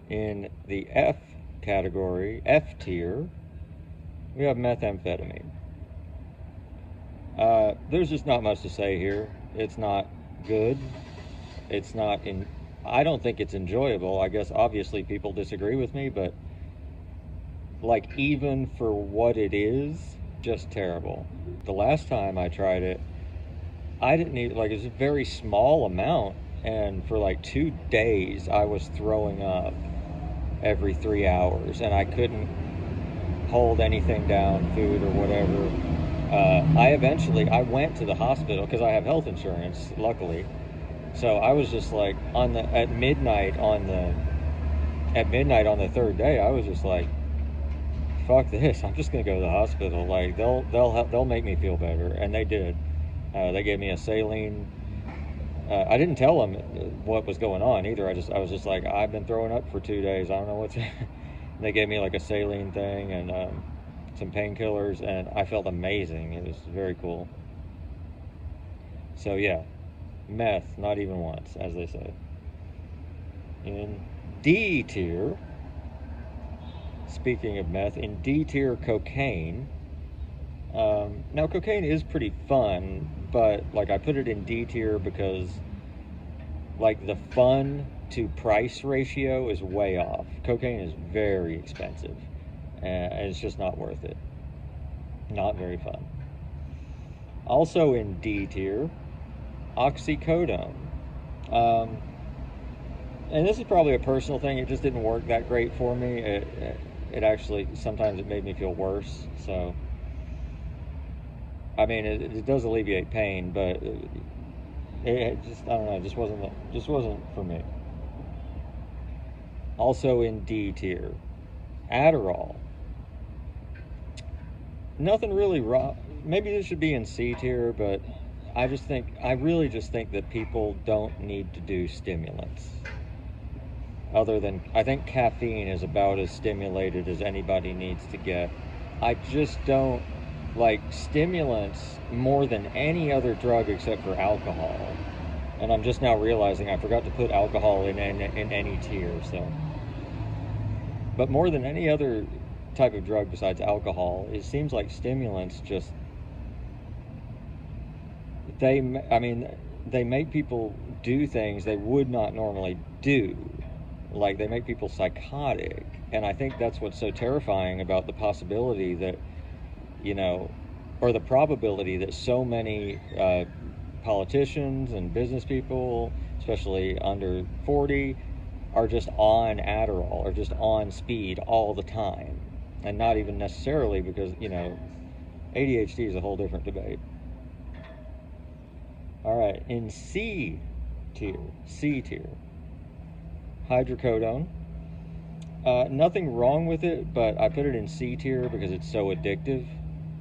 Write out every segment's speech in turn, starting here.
In the F category, F tier, we have methamphetamine. There's just not much to say here. It's not good. It's not in. I don't think it's enjoyable. I guess obviously people disagree with me, but like even for what it is, just terrible. The last time I tried it, I didn't need like it's a very small amount, and for like 2 days I was throwing up every 3 hours, and I couldn't hold anything down, food or whatever. I went to the hospital because I have health insurance, luckily. So I was just like on the at midnight on the third day, I was just like, fuck this, I'm just gonna go to the hospital. Like they'll make me feel better, and they did. They gave me a saline. I didn't tell them what was going on either. I was just like, I've been throwing up for 2 days. I don't know what's. They gave me like a saline thing and some painkillers, and I felt amazing. It was very cool. So yeah, meth, not even once, as they say. In D tier, speaking of meth, in D tier, cocaine. Now, cocaine is pretty fun, but like I put it in D tier because like the fun to price ratio is way off. Cocaine is very expensive, and it's just not worth it. Not very fun. Also in D tier, oxycodone. Um, and this is probably a personal thing. It just didn't work that great for me. It actually sometimes it made me feel worse. So I mean, it does alleviate pain, but it just I don't know. It just wasn't for me. Also in D tier, Adderall. Nothing really wrong. Maybe this should be in C tier, but I really just think that people don't need to do stimulants. Other than, I think caffeine is about as stimulated as anybody needs to get. I just don't like stimulants more than any other drug except for alcohol. And I'm just now realizing I forgot to put alcohol in any tier, so. But more than any other type of drug besides alcohol, it seems like stimulants just they I mean they make people do things they would not normally do. Like they make people psychotic, and I think that's what's so terrifying about the possibility that you know or the probability that so many politicians and business people, especially under 40, are just on Adderall or just on speed all the time, and not even necessarily because ADHD is a whole different debate. All right, in C tier, hydrocodone. Nothing wrong with it, but I put it in C tier because it's so addictive.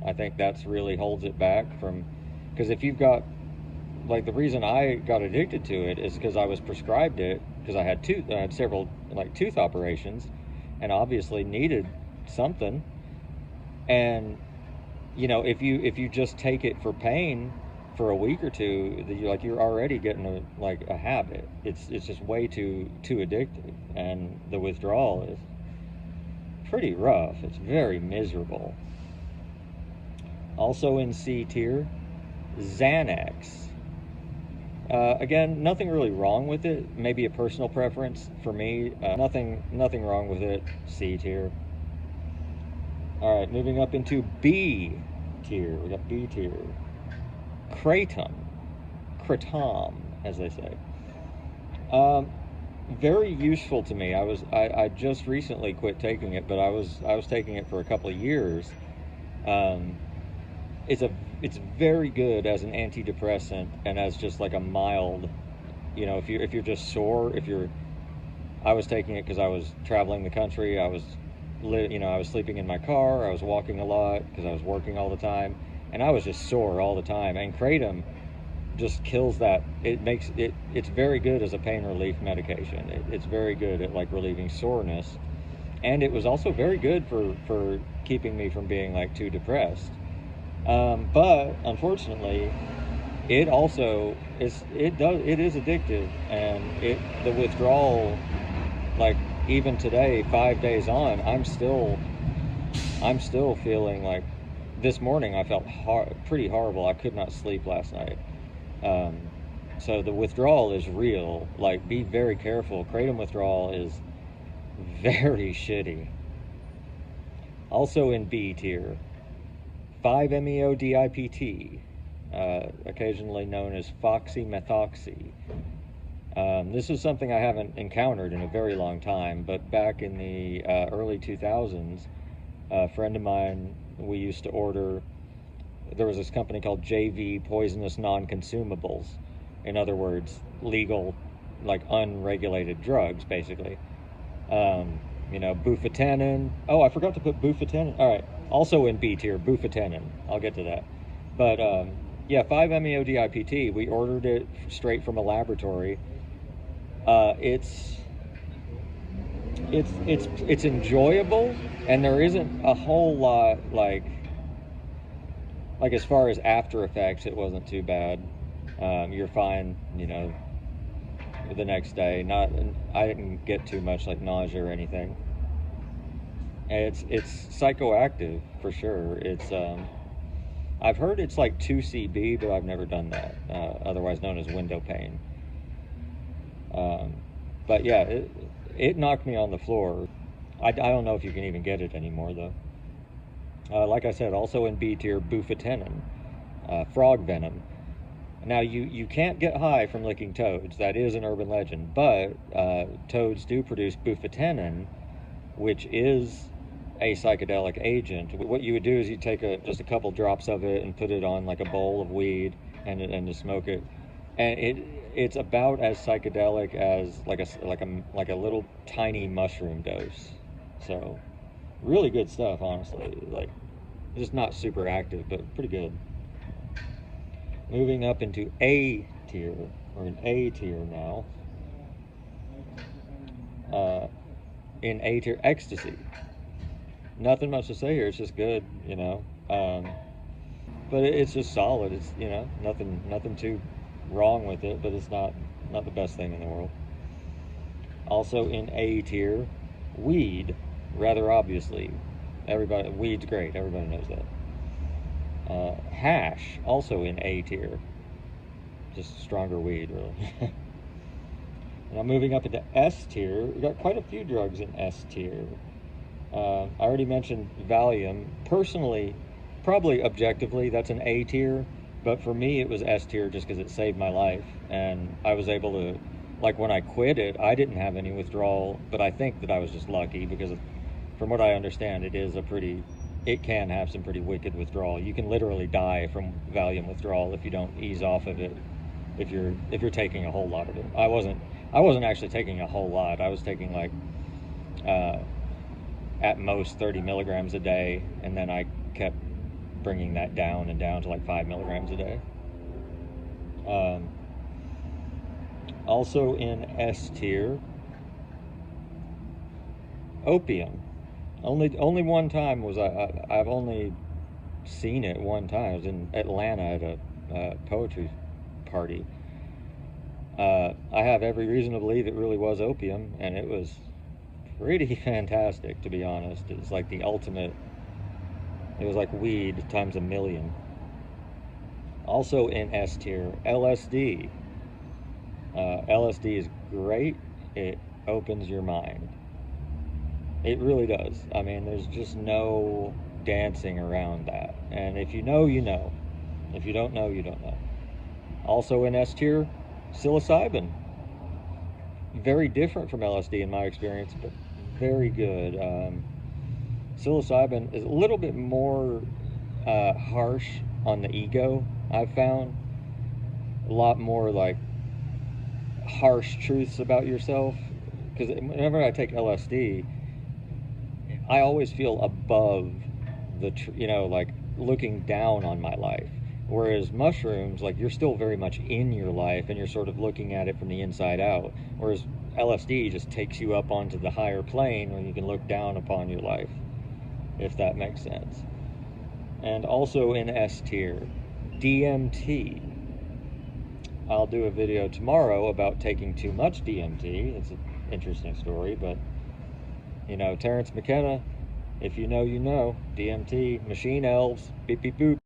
I think that's really holds it back from, because if you've got, like, the reason I got addicted to it is because I was prescribed it because I had several like tooth operations, and obviously needed something. And if you just take it for pain for a week or two, you're already getting a habit. It's just way too addictive, and the withdrawal is pretty rough. It's very miserable. Also in C tier, Xanax. Again, nothing really wrong with it. Maybe a personal preference for me. Nothing wrong with it. C tier. All right, moving up into B tier. We got B tier. Kratom, kratom, as they say. Um, Very useful to me. I just recently quit taking it, but I was taking it for a couple of years. Um, it's very good as an antidepressant and as just like a mild, if you're just sore, if you're I was taking it because I was traveling the country. I was sleeping in my car. I was walking a lot because I was working all the time, and I was just sore all the time. And kratom just kills that. It makes it. It's very good as a pain relief medication. It's very good at like relieving soreness, and it was also very good for keeping me from being like too depressed. But unfortunately, it is addictive, and the withdrawal, like, even today, 5 days on, I'm still feeling like this morning I felt pretty horrible. I could not sleep last night. Um, so the withdrawal is real. Like, be very careful. Kratom withdrawal is very shitty. Also in B tier, 5-MeO-DIPT, occasionally known as foxymethoxy. This is something I haven't encountered in a very long time, but back in the early 2000s, a friend of mine, we used to order, there was this company called JV Poisonous Non-Consumables. In other words, legal, like unregulated drugs, basically. Bufotenin. Oh, I forgot to put bufotenin. All right. Also in B tier, bufotenin. I'll get to that. But yeah, 5-MeO-DIPT. We ordered it straight from a laboratory. It's enjoyable, and there isn't a whole lot like as far as after effects, it wasn't too bad. You're fine, the next day. I didn't get too much like nausea or anything. And it's psychoactive for sure. I've heard it's like 2CB, but I've never done that. Otherwise known as window pane. But yeah, it knocked me on the floor. I don't know if you can even get it anymore though. Like I said, also in B tier, bufotenin, frog venom. Now, you can't get high from licking toads. That is an urban legend. But toads do produce bufotenin, which is a psychedelic agent. What you would do is you take just a couple drops of it and put it on like a bowl of weed and to smoke it. And it's about as psychedelic as like a little tiny mushroom dose. So really good stuff, honestly. Like, just not super active, but pretty good. Moving up into A tier, or in A tier now. In A tier, ecstasy. Nothing much to say here. It's just good, but it's just solid. It's nothing too wrong with it, but it's not the best thing in the world. Also in A tier, weed. Rather obviously, weed's great. Everybody knows that. Hash, also in A tier. Just stronger weed, really. Now moving up into S tier, we got quite a few drugs in S tier. I already mentioned Valium. Personally, probably objectively, that's an A tier, but for me it was S tier just because it saved my life, and I was able to, like when I quit it, I didn't have any withdrawal, but I think that I was just lucky because from what I understand, it can have some pretty wicked withdrawal. You can literally die from Valium withdrawal if you don't ease off of it, if you're taking a whole lot of it. I wasn't actually taking a whole lot. I was taking like at most 30 milligrams a day, and then I kept bringing that down and down to like 5 milligrams a day. Also in S tier, opium. Only one time was I've only seen it one time. I was in Atlanta at a poetry party. I have every reason to believe it really was opium, and it was pretty fantastic, to be honest. It was like the ultimate. It was like weed times a million. Also in S tier, LSD. LSD is great. It opens your mind. It really does. I mean, there's just no dancing around that. And if you know, you know. If you don't know, you don't know. Also in S tier, psilocybin. Very different from LSD in my experience, but very good. Psilocybin is a little bit more harsh on the ego, I've found. A lot more like harsh truths about yourself. Because whenever I take LSD, I always feel above like looking down on my life. Whereas mushrooms, like, you're still very much in your life and you're sort of looking at it from the inside out. Whereas LSD just takes you up onto the higher plane where you can look down upon your life, if that makes sense. And also in S tier, DMT. I'll do a video tomorrow about taking too much DMT. It's an interesting story, but You know, Terrence McKenna, if you know, you know. DMT, Machine Elves, beep beep boop.